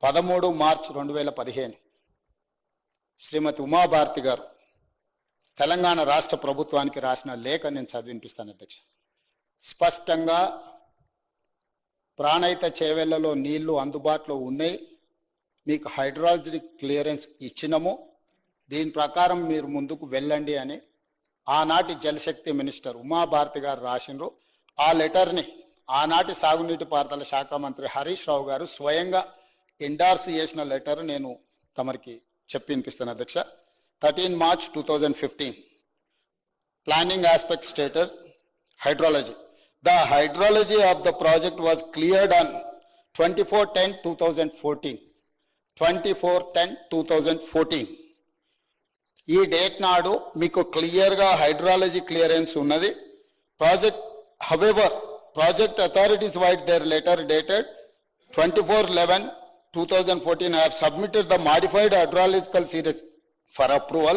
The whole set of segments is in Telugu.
13 మార్చి 2015 శ్రీమతి ఉమాభారతి గారు తెలంగాణ రాష్ట్ర ప్రభుత్వానికి రాసిన లేఖ నేను చదివినిపిస్తాను అధ్యక్ష. స్పష్టంగా ప్రాణహిత చేవెళ్లలో నీళ్లు అందుబాటులో ఉన్నాయి, మీకు హైడ్రాలజీ క్లియరెన్స్ ఇచ్చినము, దీని ప్రకారం మీరు ముందుకు వెళ్ళండి అని ఆనాటి జలశక్తి మినిస్టర్ ఉమాభారతి గారు రాసినారు. ఆ లెటర్ని ఆనాటి సాగునీటి పారుదల శాఖ మంత్రి హరీష్ రావు గారు స్వయంగా ఎండార్స్ చేసిన లెటర్ నేను తమరికి చెప్పి వినిపిస్తాను అధ్యక్ష. 13 March 2015 planning aspect status hydrology. The hydrology of the project was cleared on 24/10/2014. 24/10/2014 ఈ డేట్ నాడు మీకు క్లియర్గా హైడ్రాలజీ క్లియరెన్స్ ఉన్నది. Project however project authorities white there letter dated 24/11/2014 have submitted the modified hydrological series for approval.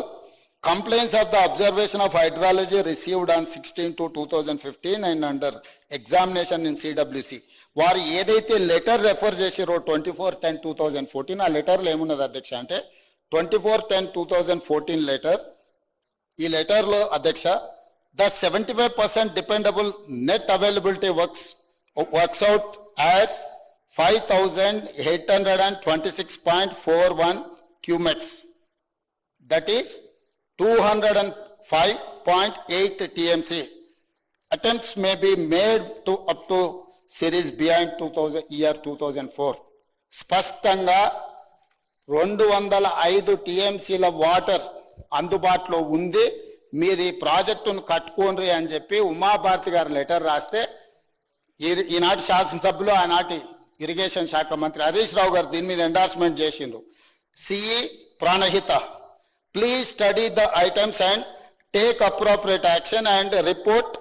Complaints of the observation of hydrology received on 16/2/2015 and under examination in CWC. వారు ఏదైతే లెటర్ రెఫర్ చేసిరో 24/10/2014 ఆ లెటర్లో ఏమున్నది అధ్యక్ష అంటే 24/10/2014 లెటర్. ఈ లెటర్లో అధ్యక్ష the 75% dependable net availability works out as 5,826.41 cumecs, that is 205.8 TMC. Attempts may be made to up to series behind 2004. స్పష్టంగా 205 TMCల వాటర్ అందుబాటులో ఉంది, మీరు ఈ ప్రాజెక్టును కట్టుకోండి అని చెప్పి ఉమాభారతి గారు లెటర్ రాస్తే ఈనాటి శాసనసభ్యులు ఆనాటి ఇరిగేషన్ శాఖ మంత్రి హరీష్ రావు గారు దీని మీద ఎండార్స్మెంట్ చేసిండ్రు. CE Pranahita, please study the items and take appropriate action and report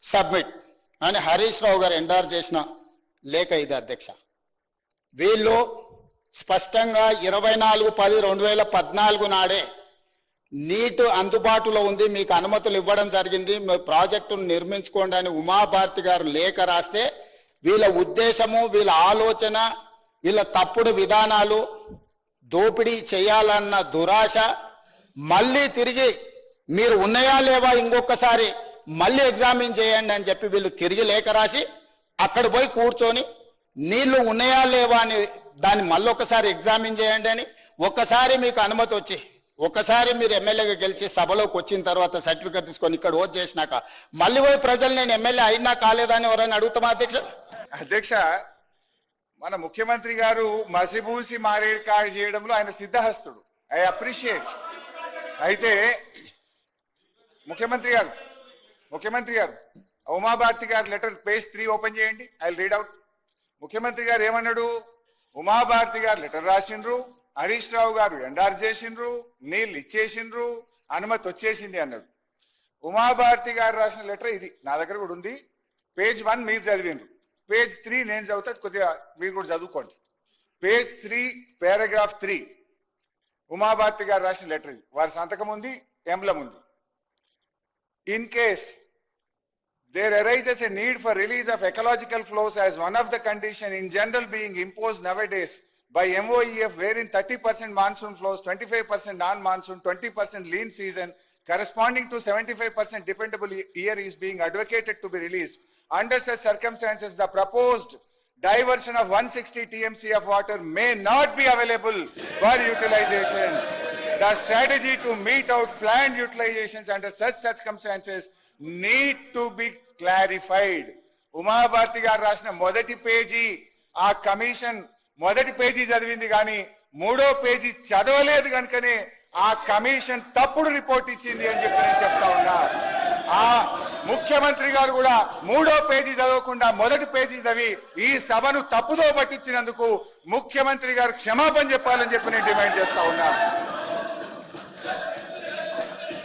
submit అని హరీష్ రావు గారు ఎండార్ చేసిన లేఖ ఇది అధ్యక్ష. వీళ్ళు స్పష్టంగా 24/10/2014 నాడే నీటి అందుబాటులో ఉంది, మీకు అనుమతులు ఇవ్వడం జరిగింది, మీ ప్రాజెక్టును నిర్మించుకోండి అని ఉమాభారతి గారు లేఖ రాస్తే వీళ్ళ ఉద్దేశము, వీళ్ళ ఆలోచన, వీళ్ళ తప్పుడు విధానాలు, దోపిడీ చేయాలన్న దురాశ, మళ్ళీ తిరిగి మీరు ఉన్నాయా లేవా ఇంకొకసారి మళ్ళీ ఎగ్జామిన్ చేయండి అని చెప్పి వీళ్ళు తిరిగి లేఖ రాసి అక్కడ పోయి కూర్చొని నీళ్లు ఉన్నాయా లేవా అని దాన్ని మళ్ళీ ఒకసారి ఎగ్జామిన్ చేయండి అని, ఒక్కసారి మీకు అనుమతి వచ్చి ఒకసారి మీరు ఎమ్మెల్యేగా గెలిచి సభలోకి వచ్చిన తర్వాత సర్టిఫికేట్ తీసుకొని ఇక్కడ ఓట్ చేసినాక మళ్ళీ పోయి ప్రజలు నేను ఎమ్మెల్యే అయినా కాలేదని ఎవరైనా అడుగుతామా అధ్యక్ష? అధ్యక్ష, మన ముఖ్యమంత్రి గారు మసిబూసి మారేడు కాయ చేయడంలో ఆయన సిద్ధహస్తుడు. I appreciate. అయితే ముఖ్యమంత్రి గారు ఉమాభారతి గారి లెటర్ పేజ్ 3 ఓపెన్ చేయండి. I read out. ముఖ్యమంత్రి గారు ఏమన్నాడు? ఉమాభారతి గారు లెటర్ రాసిండ్రు, హరీష్ రావు గారు ఎండార్ చేసిండ్రు, నీళ్ళు ఇచ్చేసిండ్రు, అనుమతి వచ్చేసింది అన్నాడు. ఉమాభారతి గారు రాసిన లెటర్ ఇది నా దగ్గర కూడా ఉంది. పేజ్ 1 మీరు చదివిండ్రు, పేజ్ 3 నేను చదువుతా, కొద్దిగా మీరు కూడా చదువుకోండి. పేజ్ 3 పారాగ్రాఫ్ 3 ఉమాభారతి గారు రాసిన లెటర్ ఇది. వారి సంతకం ఉంది, ఎంబ్లం ఉంది. In case there arises a need for release of ecological flows as one of the conditions in general being imposed nowadays by MOEF, wherein 30% monsoon flows, 25% non-monsoon, 20% lean season, corresponding to 75% dependable year is being advocated to be released. Under such circumstances, the proposed diversion of 160 TMC of water may not be available for utilizations. The strategy to meet out planned utilizations under such circumstances need to be clarified. Uma Bharti గారు రాసిన మొదటి పేజీ ఆ కమిషన్ మొదటి పేజీ చదివింది కానీ 3వ పేజీ చదవలేదు కనుకనే ఆ కమిషన్ తప్పుడు రిపోర్ట్ ఇచ్చింది అని చెప్పి నేను చెప్తా ఉన్నా. ఆ ముఖ్యమంత్రి గారు కూడా 3వ పేజీ చదవకుండా మొదటి పేజీ చదివి ఈ సభను తప్పుదో పట్టించినందుకు ముఖ్యమంత్రి గారు క్షమాపణ చెప్పాలని చెప్పి నేను డిమాండ్ చేస్తా ఉన్నా.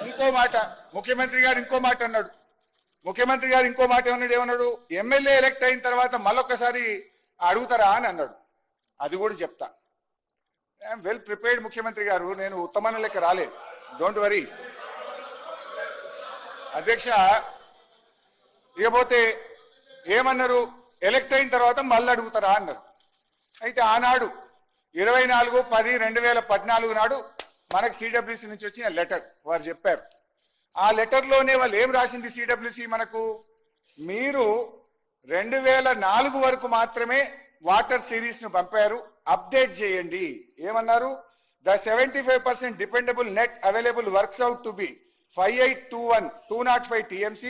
ఇంకో మాట ముఖ్యమంత్రి గారు అన్నాడు. ముఖ్యమంత్రి గారు ఇంకో మాట ఏమన్నాడు? ఎమ్మెల్యే ఎలక్ట్ అయిన తర్వాత మళ్ళొక్కసారి అడుగుతారా అని అన్నాడు. అది కూడా చెప్తా. ఐఎమ్ వెల్ ప్రిపేర్డ్ ముఖ్యమంత్రి గారు, నేను ఉత్తమన్న లెక్క రాలేదు, డోంట్ వరీ. అధ్యక్ష, ఇకపోతే ఏమన్నారు? ఎలక్ట్ అయిన తర్వాత మళ్ళీ అడుగుతారా అన్నారు. అయితే ఆనాడు 24/10/2014 నాడు మనకు సిడబ్ల్యూసి నుంచి వచ్చిన లెటర్ వారు చెప్పారు. ఆ లెటర్లోనే వాళ్ళు ఏం రాసింది సిడబ్ల్యూసి మనకు, మీరు 2004 వరకు మాత్రమే వాటర్ సిరీస్ ను పంపారు, అప్డేట్ చేయండి. ఏమన్నారు? The 75% dependable net available works out to be 5821-205 TMC.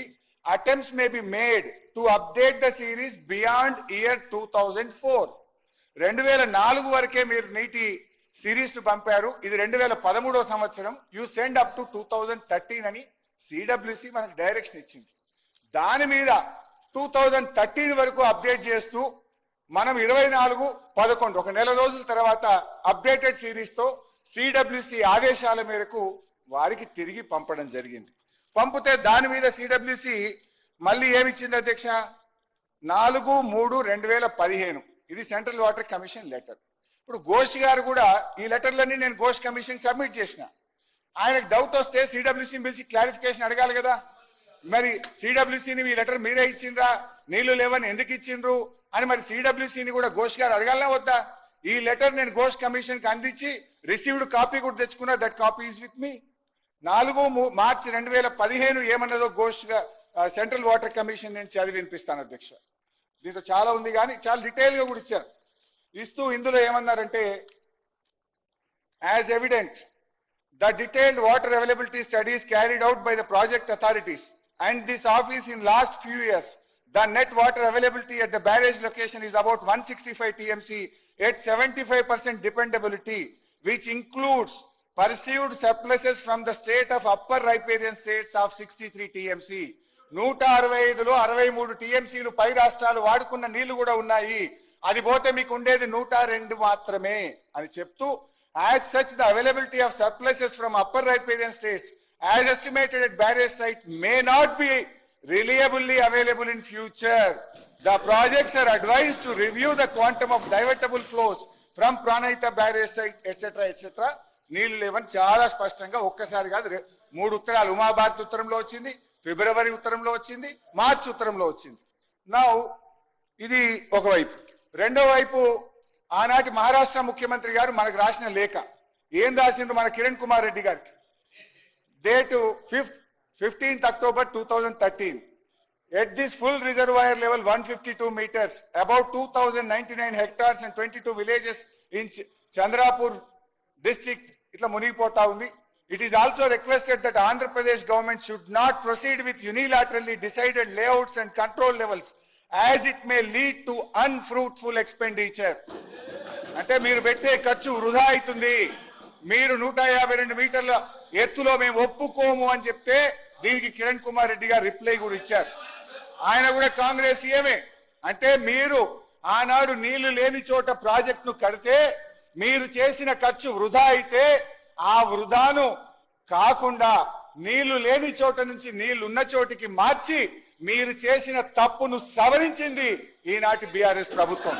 Attempts may be made to update the series beyond year 2004. 2004 వరకే మీరు నీటి సిరీస్ ను పంపారు, ఇది 2013వ సంవత్సరం, యూ సెండ్ అప్ టు 2013 అని సిడబ్ల్యూసి మనకు డైరెక్షన్ ఇచ్చింది. దాని మీద 2013 వరకు అప్డేట్ చేస్తూ మనం 24/11 ఒక నెల రోజుల తర్వాత అప్డేటెడ్ సిరీస్ తో సిడబ్ల్యూసి ఆదేశాల మేరకు వారికి తిరిగి పంపడం జరిగింది. పంపితే దాని మీద సిడబ్ల్యూసి మళ్ళీ ఏమిచ్చింది అధ్యక్ష? 4/3/2015 ఇది సెంట్రల్ వాటర్ కమిషన్ లెటర్. ఇప్పుడు ఘోష్ గారు కూడా ఈ లెటర్లన్నీ నేను ఘోష్ కమిషన్ సబ్మిట్ చేసిన. ఆయనకు డౌట్ వస్తే సిడబ్ల్యూసీని పిలిచి క్లారిఫికేషన్ అడగాలి కదా. మరి సిడబ్ల్యూసీని ఈ లెటర్ మీరే ఇచ్చిండ్రా, నీళ్లు లేవని ఎందుకు ఇచ్చిండ్రు అని మరి సిడబ్ల్యూసీని కూడా ఘోష్ గారు అడగాలనే వద్దా? ఈ లెటర్ నేను ఘోష్ కమిషన్ కి అందించి రిసీవ్డ్ కాపీ కూడా తెచ్చుకున్నా. That copy is with me. 4 మార్చి 2015 ఏమన్నదో ఘోష్ సెంట్రల్ వాటర్ కమిషన్ నేను చదివి వినిపిస్తాను అధ్యక్ష. దీంట్లో చాలా ఉంది కానీ చాలా డీటెయిల్ గా కూడా ఇచ్చారు. ఇస్తూ ఇందులో ఏమన్నారంటే, as evident the detailed water availability studies carried out by the project authorities and this office in last few years, the net water availability at the barrage location is about 165 TMC at 75% dependability, which includes perceived surpluses from the state of upper riparian states of 63 TMC. 165లో 63 TMCలు పై రాష్ట్రాలు వాడుకున్న నీళ్లు కూడా ఉన్నాయి. అది పోతే మీకు ఉండేది 102 మాత్రమే అని చెప్తూ, as such the availability of surpluses from upper riparian states as estimated at barrage site may not be reliably available in future. The projects are advised to review the quantum of divertible flows from Pranahita barrage site etc. నీళ్లు లేవని చాలా స్పష్టంగా ఒక్కసారి కాదు 3 ఉత్తరాలు, ఉమాభారతి ఉత్తరంలో వచ్చింది, ఫిబ్రవరి ఉత్తరంలో వచ్చింది, మార్చి ఉత్తరంలో వచ్చింది. నౌ ఇది ఒకవైపు. రెండో వైపు ఆనాటి మహారాష్ట్ర ముఖ్యమంత్రి గారు మనకు రాసిన లేఖ ఏం రాసిండ్రు మన కిరణ్ కుమార్ రెడ్డి గారికి. Date 15th October 2013. At this full reservoir level 152 meters, about 2099 hectares and 22 villages in Chandrapur district itla munigipota undi. It is also requested that Andhra Pradesh government should not proceed with unilaterally decided layouts and control levels as it may lead to unfruitful expenditure. అంటే మీరు పెట్టే ఖర్చు వృధా అవుతుంది. మీరు 152 మీటర్ల ఎత్తులో మేము ఒప్పుకోము అని చెప్తే దీనికి కిరణ్ కుమార్ రెడ్డి గారు రిప్లై కూడా ఇచ్చారు. ఆయన కూడా కాంగ్రెస్ సీఎమే. అంటే మీరు ఆనాడు నీళ్లు లేని చోట ప్రాజెక్టును కడితే మీరు చేసిన ఖర్చు వృధా అయితే ఆ వృధాను కాకుండా నీళ్లు లేని చోట నుంచి నీళ్లు ఉన్న చోటికి మార్చి మీరు చేసిన తప్పును సవరించింది ఈనాటి బీఆర్ఎస్ ప్రభుత్వం.